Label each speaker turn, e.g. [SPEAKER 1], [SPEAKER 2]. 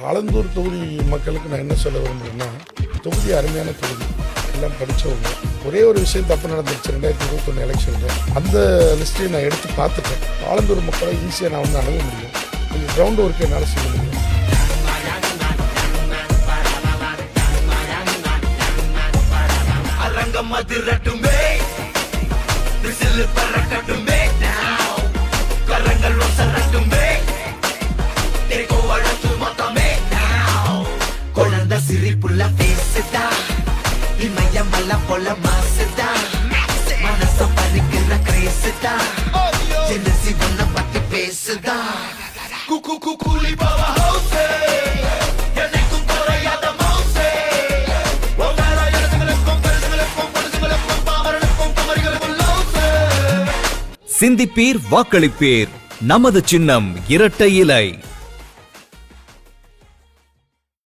[SPEAKER 1] ஆலந்தூர் தொகுதி மக்களுக்கு நான் என்ன சொல்ல விரும்புகிறேன்னா, தொகுதி அருமையான தொகுதி, எல்லாம் படித்தவங்க. ஒரே ஒரு விஷயம் தப்பு நடந்துருச்சு 2021 எலெக்ஷனில். அந்த லிஸ்ட்டையும் நான் எடுத்து பார்த்துட்டேன். ஆலந்தூர் மக்களை ஈஸியாக நான் வந்து அணுக முடியும். கொஞ்சம் கிரவுண்ட் ஒர்க் என்னால் செய்ய முடியும்.
[SPEAKER 2] சிரிப்புள்ள பேசுதா இமயமல்ல போல மாசுதா மனச பறிக்கிற கிரேசுதா ஜெனசி ஒன்ன பத்தி பேசுதா கூலி பாவா ஹவுசே எனக்கும் குறையாத மவுசே ஒவ்வொரு இடங்களுக்கும் பரிசுகளுக்கும் பாவரனுக்கும் குமரிகளுக்கும் லவுசே.
[SPEAKER 3] சிந்திப்பீர் வாக்களிப்பீர். நமது சின்னம் இரட்டை இலை.